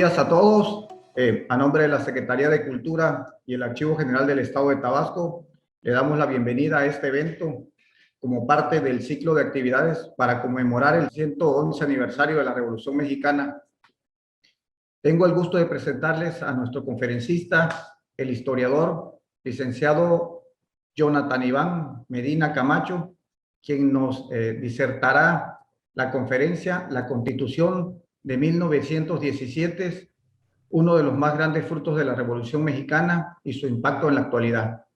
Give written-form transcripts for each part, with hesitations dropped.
días a todos. A nombre de la Secretaría de Cultura y el Archivo General del Estado de Tabasco, le damos la bienvenida a este evento como parte del ciclo de actividades para conmemorar el 111 aniversario de la Revolución Mexicana. Tengo el gusto de presentarles a nuestro conferencista, el historiador, licenciado Jonathan Iván Medina Camacho, quien nos disertará la conferencia La Constitución de 1917, uno de los más grandes frutos de la Revolución Mexicana y su impacto en la actualidad.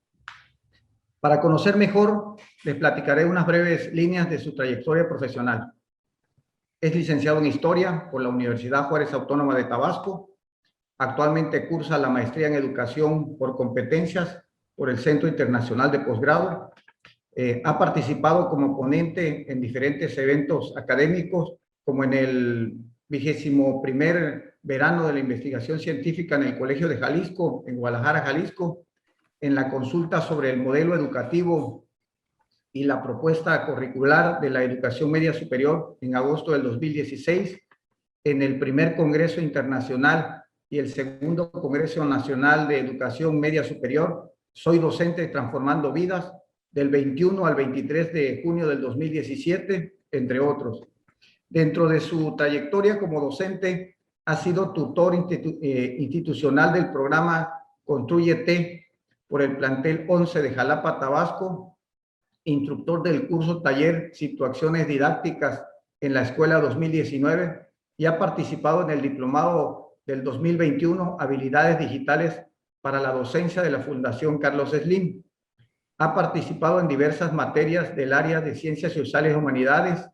Para conocer mejor, les platicaré unas breves líneas de su trayectoria profesional. Es licenciado en Historia por la Universidad Juárez Autónoma de Tabasco. Actualmente cursa la maestría en Educación por competencias por el Centro Internacional de Posgrado. Ha participado como ponente en diferentes eventos académicos, como en el 21º verano de la investigación científica en el Colegio de Jalisco, en Guadalajara, Jalisco, en la consulta sobre el modelo educativo y la propuesta curricular de la educación media superior en agosto del 2016, en el primer Congreso Internacional y el segundo Congreso Nacional de Educación Media Superior. Soy docente de Transformando Vidas, del 21 al 23 de junio del 2017, entre otros. Dentro de su trayectoria como docente, ha sido tutor institucional del programa Construyete por el plantel 11 de Jalapa, Tabasco, instructor del curso taller Situaciones Didácticas en la Escuela 2019 y ha participado en el diplomado del 2021 Habilidades Digitales para la Docencia de la Fundación Carlos Slim. Ha participado en diversas materias del área de Ciencias Sociales y Humanidades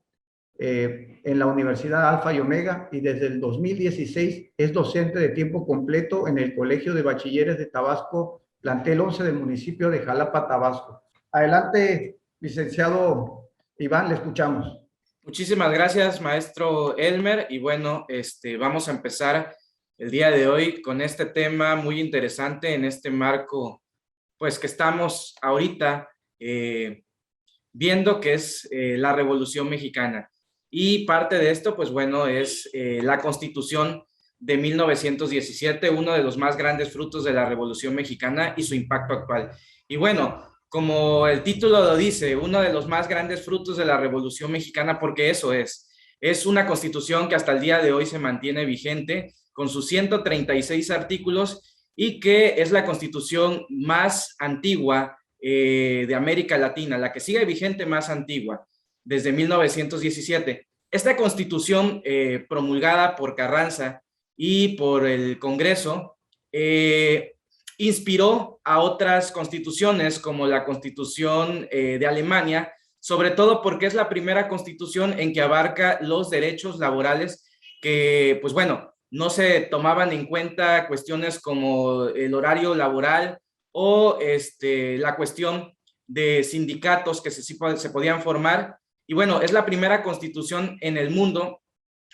en la Universidad Alfa y Omega, y desde el 2016 es docente de tiempo completo en el Colegio de Bachilleres de Tabasco, plantel 11 del municipio de Jalapa, Tabasco. Adelante, licenciado Iván, le escuchamos. Muchísimas gracias, maestro Elmer, y bueno, vamos a empezar el día de hoy con este tema muy interesante en este marco, pues que estamos ahorita viendo, que es la Revolución Mexicana. Y parte de esto, pues bueno, es la Constitución de 1917, uno de los más grandes frutos de la Revolución Mexicana y su impacto actual. Y bueno, como el título lo dice, uno de los más grandes frutos de la Revolución Mexicana, porque eso es una Constitución que hasta el día de hoy se mantiene vigente con sus 136 artículos y que es la Constitución más antigua de América Latina, la que sigue vigente más antigua, desde 1917. Esta Constitución promulgada por Carranza y por el Congreso inspiró a otras constituciones, como la Constitución de Alemania, sobre todo porque es la primera constitución en que abarca los derechos laborales que, pues bueno, no se tomaban en cuenta cuestiones como el horario laboral o la cuestión de sindicatos que se podían formar. Y bueno, es la primera constitución en el mundo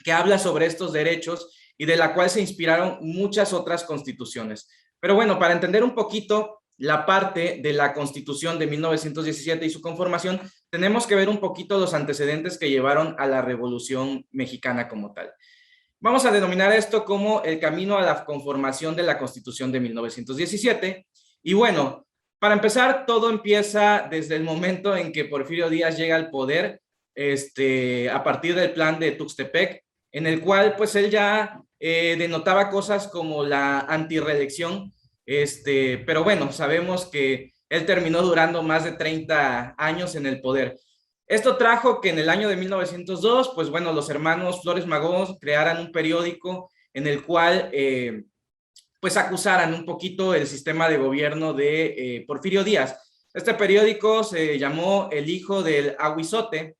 que habla sobre estos derechos y de la cual se inspiraron muchas otras constituciones. Pero bueno, para entender un poquito la parte de la Constitución de 1917 y su conformación, tenemos que ver un poquito los antecedentes que llevaron a la Revolución Mexicana como tal. Vamos a denominar esto como el camino a la conformación de la Constitución de 1917. Y bueno, para empezar, todo empieza desde el momento en que Porfirio Díaz llega al poder, a partir del plan de Tuxtepec, en el cual pues él ya denotaba cosas como la antirreelección, pero bueno, sabemos que él terminó durando más de 30 años en el poder. Esto trajo que en el año de 1902, pues bueno, los hermanos Flores Magón crearan un periódico en el cual pues acusaran un poquito el sistema de gobierno de Porfirio Díaz. Este periódico se llamó El Hijo del Aguizote,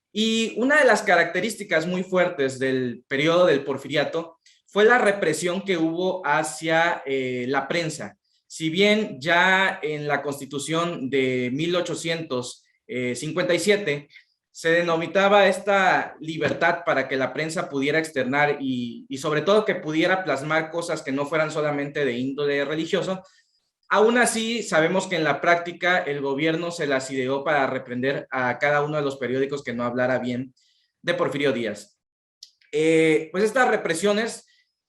y una de las características muy fuertes del periodo del porfiriato fue la represión que hubo hacia la prensa. Si bien ya en la Constitución de 1857 se denominaba esta libertad para que la prensa pudiera externar y sobre todo que pudiera plasmar cosas que no fueran solamente de índole religioso, aún así sabemos que en la práctica el gobierno se las ideó para reprender a cada uno de los periódicos que no hablara bien de Porfirio Díaz. Pues estas represiones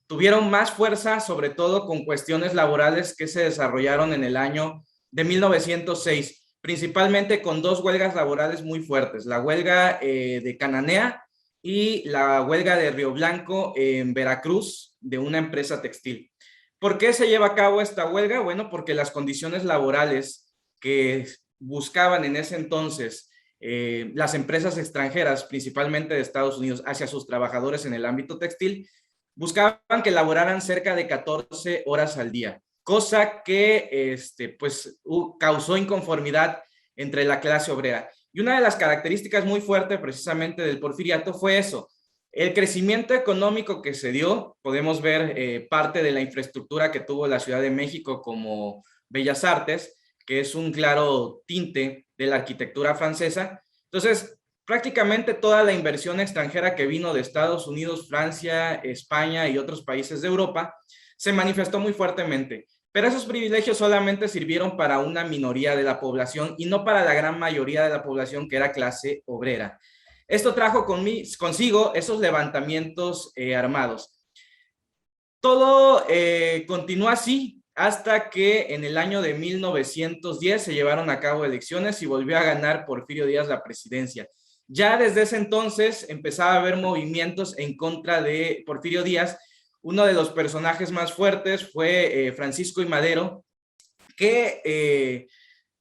tuvieron más fuerza, sobre todo con cuestiones laborales que se desarrollaron en el año de 1906, principalmente con dos huelgas laborales muy fuertes, la huelga de Cananea y la huelga de Río Blanco en Veracruz de una empresa textil. ¿Por qué se lleva a cabo esta huelga? Bueno, porque las condiciones laborales que buscaban en ese entonces las empresas extranjeras, principalmente de Estados Unidos, hacia sus trabajadores en el ámbito textil, buscaban que laboraran cerca de 14 horas al día, cosa que pues, causó inconformidad entre la clase obrera. Y una de las características muy fuertes precisamente del porfiriato fue eso, el crecimiento económico que se dio. Podemos ver parte de la infraestructura que tuvo la Ciudad de México como Bellas Artes, que es un claro tinte de la arquitectura francesa. Entonces, prácticamente toda la inversión extranjera que vino de Estados Unidos, Francia, España y otros países de Europa se manifestó muy fuertemente. Pero esos privilegios solamente sirvieron para una minoría de la población y no para la gran mayoría de la población, que era clase obrera. Esto trajo consigo esos levantamientos armados. Todo continuó así hasta que en el año de 1910 se llevaron a cabo elecciones y volvió a ganar Porfirio Díaz la presidencia. Ya desde ese entonces empezaba a haber movimientos en contra de Porfirio Díaz. Uno de los personajes más fuertes fue Francisco I. Madero, que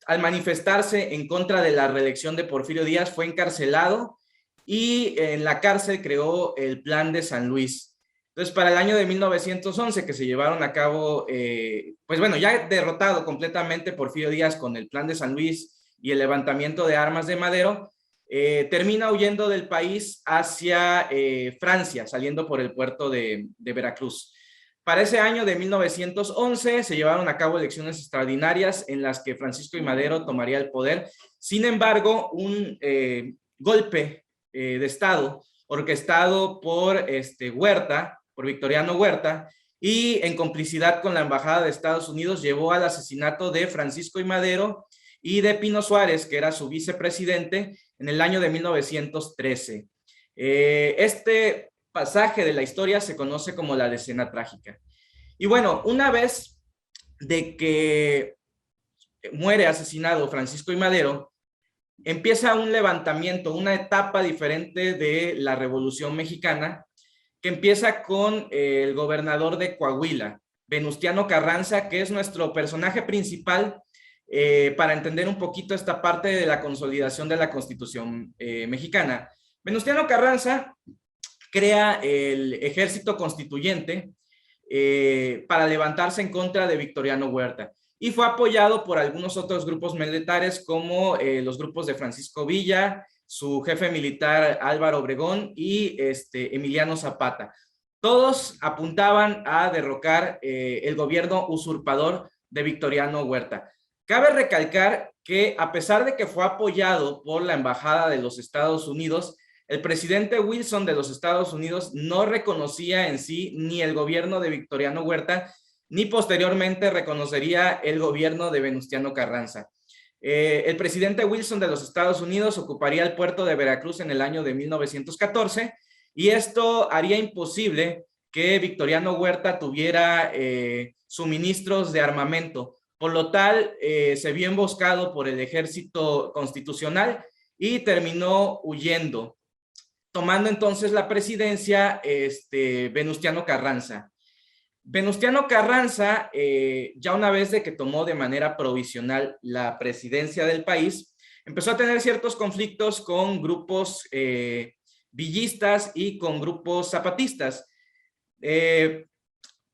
al manifestarse en contra de la reelección de Porfirio Díaz fue encarcelado y en la cárcel creó el Plan de San Luis. Entonces, para el año de 1911, que se llevaron a cabo, pues bueno, ya derrotado completamente Porfirio Díaz con el Plan de San Luis y el levantamiento de armas de Madero, termina huyendo del país hacia Francia, saliendo por el puerto de Veracruz. Para ese año de 1911 se llevaron a cabo elecciones extraordinarias en las que Francisco I. Madero tomaría el poder. Sin embargo, un golpe de Estado orquestado por Huerta, por Victoriano Huerta, y en complicidad con la Embajada de Estados Unidos llevó al asesinato de Francisco I. Madero y de Pino Suárez, que era su vicepresidente, en el año de 1913. Este pasaje de la historia se conoce como la Decena Trágica. Y bueno, una vez de que muere asesinado Francisco I. Madero, empieza un levantamiento, una etapa diferente de la Revolución Mexicana, que empieza con el gobernador de Coahuila, Venustiano Carranza, que es nuestro personaje principal para entender un poquito esta parte de la consolidación de la Constitución mexicana. Venustiano Carranza crea el ejército constituyente para levantarse en contra de Victoriano Huerta y fue apoyado por algunos otros grupos militares como los grupos de Francisco Villa, su jefe militar Álvaro Obregón y Emiliano Zapata. Todos apuntaban a derrocar el gobierno usurpador de Victoriano Huerta. Cabe recalcar que a pesar de que fue apoyado por la Embajada de los Estados Unidos, el presidente Wilson de los Estados Unidos no reconocía en sí ni el gobierno de Victoriano Huerta, ni posteriormente reconocería el gobierno de Venustiano Carranza. El presidente Wilson de los Estados Unidos ocuparía el puerto de Veracruz en el año de 1914 y esto haría imposible que Victoriano Huerta tuviera suministros de armamento. Por lo tal, se vio emboscado por el ejército constitucional y terminó huyendo, tomando entonces la presidencia Venustiano Carranza. Venustiano Carranza, ya una vez de que tomó de manera provisional la presidencia del país, empezó a tener ciertos conflictos con grupos villistas y con grupos zapatistas.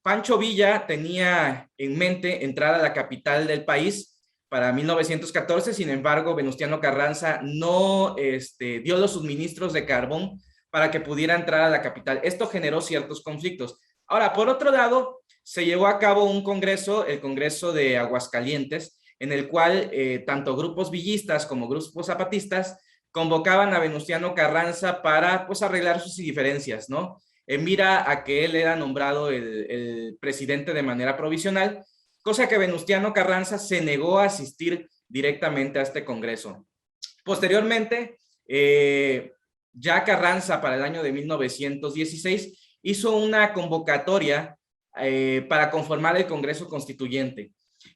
Pancho Villa tenía en mente entrar a la capital del país para 1914, sin embargo, Venustiano Carranza no dio los suministros de carbón para que pudiera entrar a la capital. Esto generó ciertos conflictos. Ahora, por otro lado, se llevó a cabo un congreso, el Congreso de Aguascalientes, en el cual tanto grupos villistas como grupos zapatistas convocaban a Venustiano Carranza para pues arreglar sus diferencias, ¿no? En mira a que él era nombrado el presidente de manera provisional, cosa que Venustiano Carranza se negó a asistir directamente a este congreso. Posteriormente, ya Carranza para el año de 1916 hizo una convocatoria para conformar el Congreso Constituyente,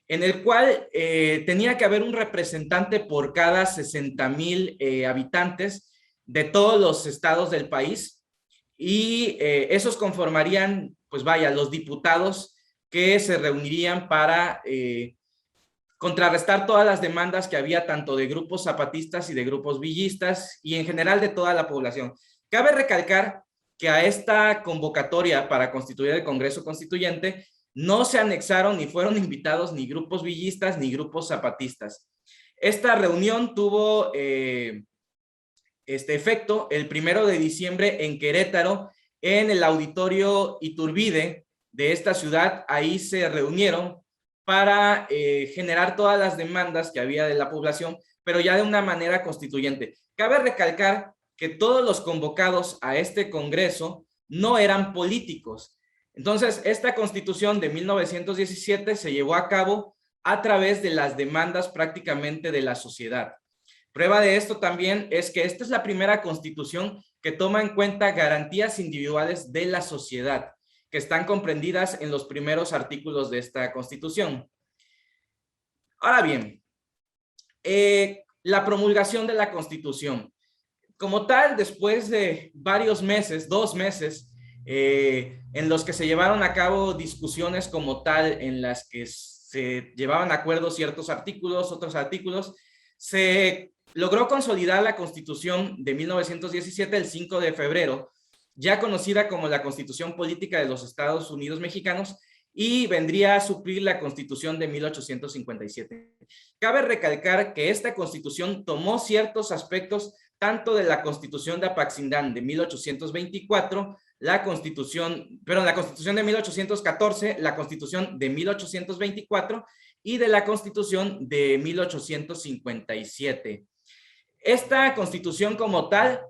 en el cual tenía que haber un representante por cada 60,000 habitantes de todos los estados del país, y esos conformarían, pues vaya, los diputados que se reunirían para contrarrestar todas las demandas que había tanto de grupos zapatistas y de grupos villistas y en general de toda la población. Cabe recalcar que a esta convocatoria para constituir el Congreso Constituyente no se anexaron ni fueron invitados ni grupos villistas ni grupos zapatistas. Esta reunión tuvo este efecto el 1 de diciembre en Querétaro, en el auditorio Iturbide de esta ciudad. Ahí se reunieron para generar todas las demandas que había de la población, pero ya de una manera constituyente. Cabe recalcar que todos los convocados a este congreso no eran políticos. Entonces, esta constitución de 1917 se llevó a cabo a través de las demandas prácticamente de la sociedad. Prueba de esto también es que esta es la primera constitución que toma en cuenta garantías individuales de la sociedad, que están comprendidas en los primeros artículos de esta constitución. Ahora bien, la promulgación de la constitución. Como tal, después de varios meses, 2 meses, en los que se llevaron a cabo discusiones como tal, en las que se llevaban a acuerdo ciertos artículos, otros artículos, se logró consolidar la Constitución de 1917 el 5 de febrero, ya conocida como la Constitución Política de los Estados Unidos Mexicanos, y vendría a suplir la Constitución de 1857. Cabe recalcar que esta Constitución tomó ciertos aspectos tanto de la Constitución de Apaxingán de 1824, la Constitución de 1814, la Constitución de 1824 y de la Constitución de 1857. Esta Constitución como tal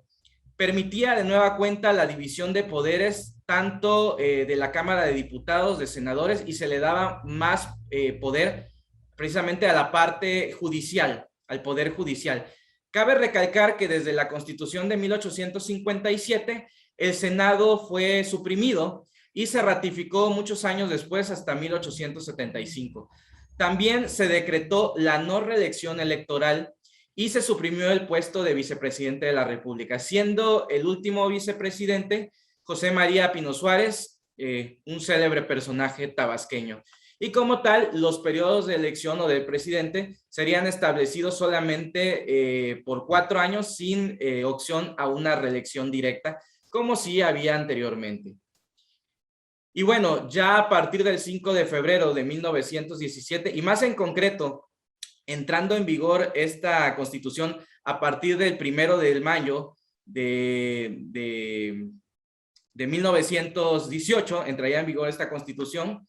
permitía de nueva cuenta la división de poderes tanto de la Cámara de Diputados, de senadores, y se le daba más poder precisamente a la parte judicial, al poder judicial. Cabe recalcar que desde la Constitución de 1857 el Senado fue suprimido y se ratificó muchos años después, hasta 1875. También se decretó la no reelección electoral y se suprimió el puesto de vicepresidente de la República, siendo el último vicepresidente José María Pino Suárez, un célebre personaje tabasqueño. Y como tal, los periodos de elección o del presidente serían establecidos solamente por 4 años, sin opción a una reelección directa, como sí había anteriormente. Y bueno, ya a partir del 5 de febrero de 1917, y más en concreto, entrando en vigor esta Constitución a partir del 1 de mayo de 1918, entraría en vigor esta Constitución.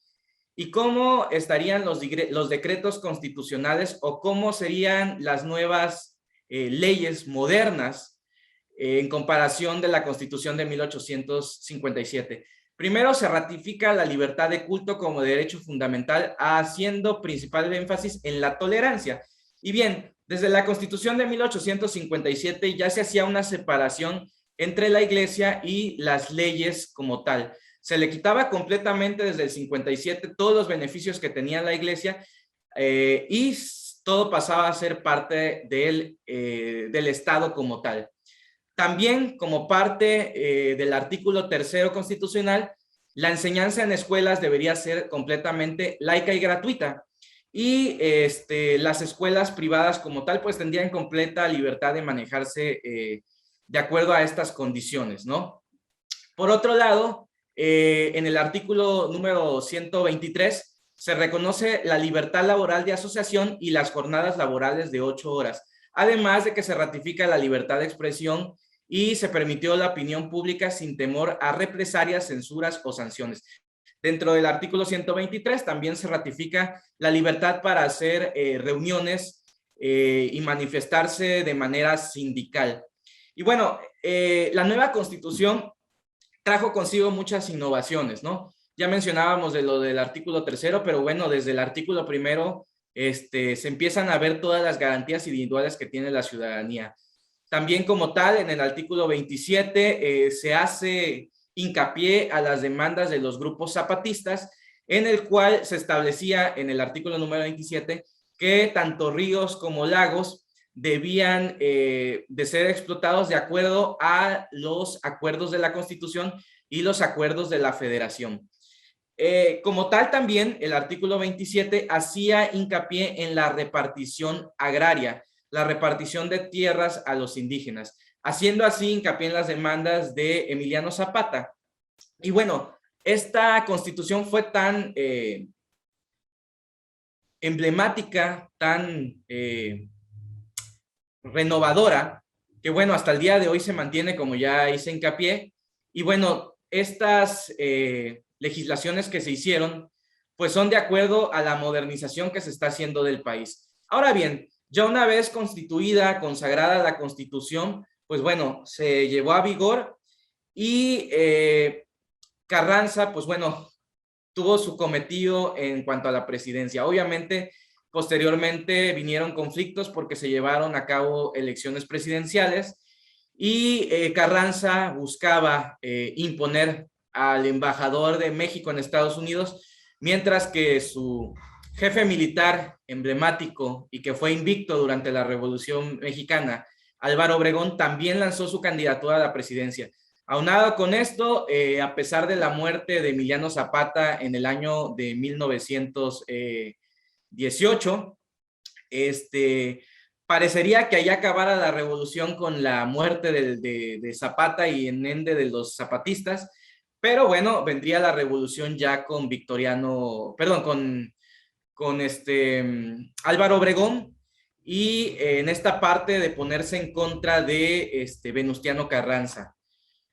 ¿Y cómo estarían los decretos constitucionales o cómo serían las nuevas leyes modernas en comparación de la Constitución de 1857? Primero, se ratifica la libertad de culto como derecho fundamental, haciendo principal énfasis en la tolerancia. Y bien, desde la Constitución de 1857 ya se hacía una separación entre la Iglesia y las leyes como tal. Se le quitaba completamente desde el 57 todos los beneficios que tenía la Iglesia y todo pasaba a ser parte del Estado como tal. También, como parte del artículo 3º constitucional, la enseñanza en escuelas debería ser completamente laica y gratuita. Y las escuelas privadas como tal, pues tendrían completa libertad de manejarse de acuerdo a estas condiciones, ¿no? Por otro lado, en el artículo número 123, se reconoce la libertad laboral de asociación y las jornadas laborales de 8 horas, además de que se ratifica la libertad de expresión y se permitió la opinión pública sin temor a represalias, censuras o sanciones. Dentro del artículo 123 también se ratifica la libertad para hacer reuniones y manifestarse de manera sindical. Y bueno, la nueva Constitución trajo consigo muchas innovaciones, ¿no? Ya mencionábamos de lo del artículo 3º, pero bueno, desde el artículo 1 se empiezan a ver todas las garantías individuales que tiene la ciudadanía. También como tal, en el artículo 27 se hace hincapié a las demandas de los grupos zapatistas, en el cual se establecía en el artículo número 27 que tanto ríos como lagos debían de ser explotados de acuerdo a los acuerdos de la Constitución y los acuerdos de la Federación. Como tal, también el artículo 27 hacía hincapié en la repartición agraria, la repartición de tierras a los indígenas, haciendo así hincapié en las demandas de Emiliano Zapata. Y bueno, esta constitución fue tan emblemática, tan renovadora, que bueno, hasta el día de hoy se mantiene, como ya hice hincapié. Y bueno, estas legislaciones que se hicieron, pues son de acuerdo a la modernización que se está haciendo del país. Ahora bien, ya una vez constituida, consagrada la Constitución, pues bueno, se llevó a vigor y Carranza, pues bueno, tuvo su cometido en cuanto a la presidencia. Obviamente, posteriormente vinieron conflictos porque se llevaron a cabo elecciones presidenciales y Carranza buscaba imponer al embajador de México en Estados Unidos, mientras que su jefe militar emblemático y que fue invicto durante la Revolución Mexicana, Álvaro Obregón, también lanzó su candidatura a la presidencia. Aunado con esto, a pesar de la muerte de Emiliano Zapata en el año de 1918, parecería que allá acabara la revolución con la muerte de Zapata y en ende de los zapatistas, pero bueno, vendría la revolución ya con Victoriano, perdón, con Álvaro Obregón y en esta parte de ponerse en contra de Venustiano Carranza.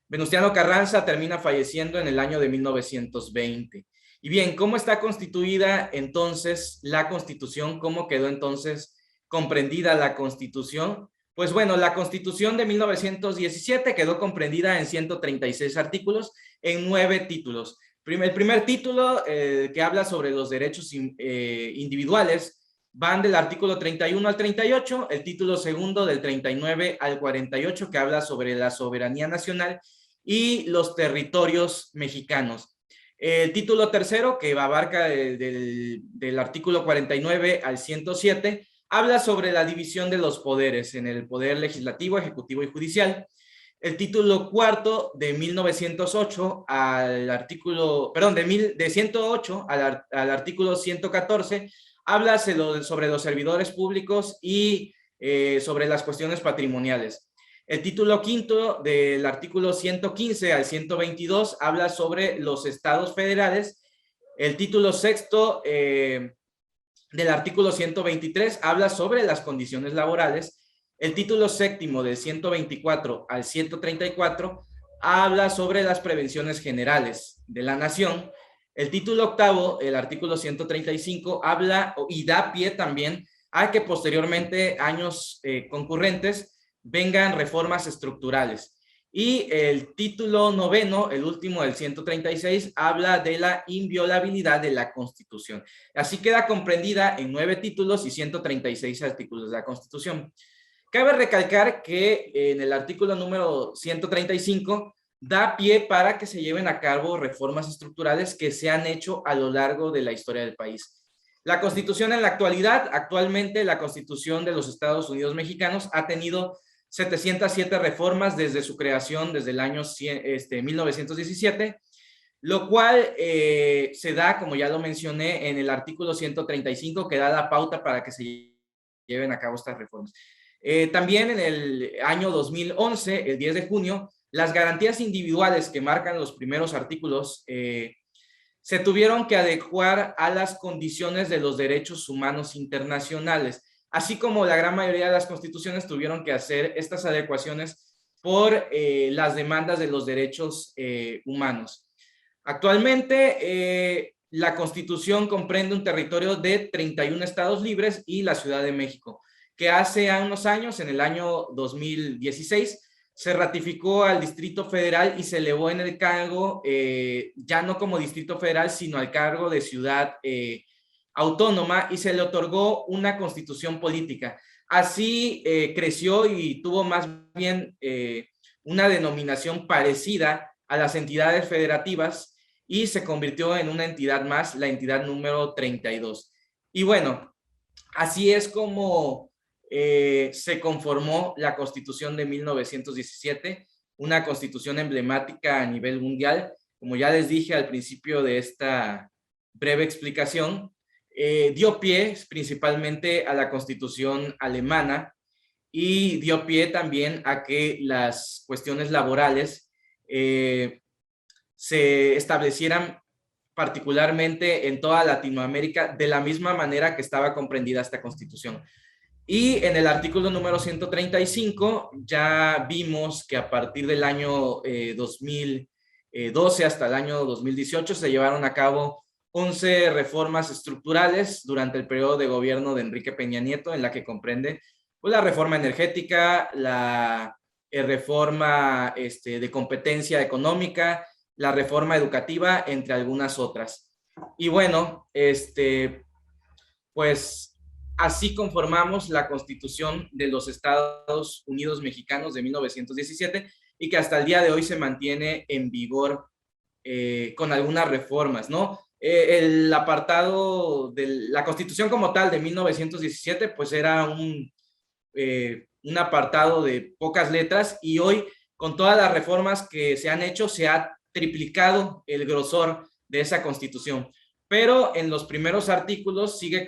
Venustiano Carranza termina falleciendo en el año de 1920. Y bien, ¿cómo está constituida entonces la Constitución? ¿Cómo quedó entonces comprendida la Constitución? Pues bueno, la Constitución de 1917 quedó comprendida en 136 artículos en 9 títulos. El primer título que habla sobre los derechos individuales van del artículo 31 al 38, el título segundo del 39 al 48 que habla sobre la soberanía nacional y los territorios mexicanos. El título tercero, que abarca del artículo 49 al 107, habla sobre la división de los poderes en el poder legislativo, ejecutivo y judicial. El título cuarto de 1908 al artículo, perdón, de 108 al artículo 114, habla sobre los servidores públicos y sobre las cuestiones patrimoniales. El título quinto del artículo 115 al 122 habla sobre los estados federales. El título sexto del artículo 123 habla sobre las condiciones laborales. El título séptimo del 124 al 134 habla sobre las prevenciones generales de la nación. El título octavo, el artículo 135, habla y da pie también a que posteriormente, años concurrentes, vengan reformas estructurales. Y el título noveno, el último del 136, habla de la inviolabilidad de la Constitución. Así queda comprendida en 9 títulos y 136 artículos de la Constitución. Cabe recalcar que en el artículo número 135 da pie para que se lleven a cabo reformas estructurales que se han hecho a lo largo de la historia del país. La Constitución en la actualidad, actualmente la Constitución de los Estados Unidos mexicanos ha tenido 707 reformas desde su creación, desde el año 1917, lo cual se da, como ya lo mencioné, en el artículo 135, que da la pauta para que se lleven a cabo estas reformas. También en el año 2011, el 10 de junio, las garantías individuales que marcan los primeros artículos se tuvieron que adecuar a las condiciones de los derechos humanos internacionales, así como la gran mayoría de las constituciones tuvieron que hacer estas adecuaciones por las demandas de los derechos humanos. Actualmente, la Constitución comprende un territorio de 31 estados libres y la Ciudad de México, que hace unos años, en el año 2016, se ratificó al Distrito Federal y se elevó en el cargo, ya no como Distrito Federal, sino al cargo de ciudad autónoma, y se le otorgó una constitución política. Así creció y tuvo más bien una denominación parecida a las entidades federativas y se convirtió en una entidad más, la entidad número 32. Y bueno, así es como se conformó la Constitución de 1917, una constitución emblemática a nivel mundial. Como ya les dije al principio de esta breve explicación, dio pie principalmente a la Constitución alemana y dio pie también a que las cuestiones laborales se establecieran particularmente en toda Latinoamérica de la misma manera que estaba comprendida esta Constitución. Y en el artículo número 135 ya vimos que a partir del año 2012 hasta el año 2018 se llevaron a cabo 11 reformas estructurales durante el periodo de gobierno de Enrique Peña Nieto, en la que comprende pues, la reforma energética, la reforma de competencia económica, la reforma educativa, entre algunas otras. Y bueno, pues así conformamos la Constitución de los Estados Unidos Mexicanos de 1917 y que hasta el día de hoy se mantiene en vigor con algunas reformas, ¿no? El apartado de la Constitución como tal de 1917, pues era un apartado de pocas letras y hoy, con todas las reformas que se han hecho, se ha triplicado el grosor de esa Constitución. Pero en los primeros artículos sigue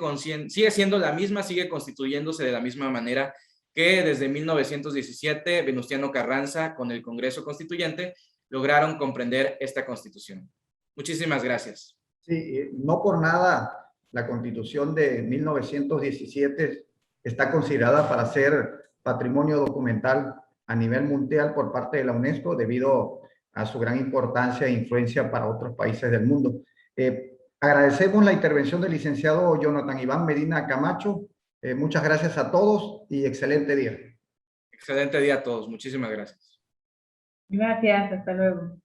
siendo la misma, sigue constituyéndose de la misma manera que desde 1917 Venustiano Carranza con el Congreso Constituyente lograron comprender esta Constitución. Muchísimas gracias. Sí, no por nada la Constitución de 1917 está considerada para ser patrimonio documental a nivel mundial por parte de la UNESCO debido a su gran importancia e influencia para otros países del mundo. Agradecemos la intervención del licenciado Jonathan Iván Medina Camacho. Muchas gracias a todos y excelente día. Excelente día a todos. Muchísimas gracias. Gracias, hasta luego.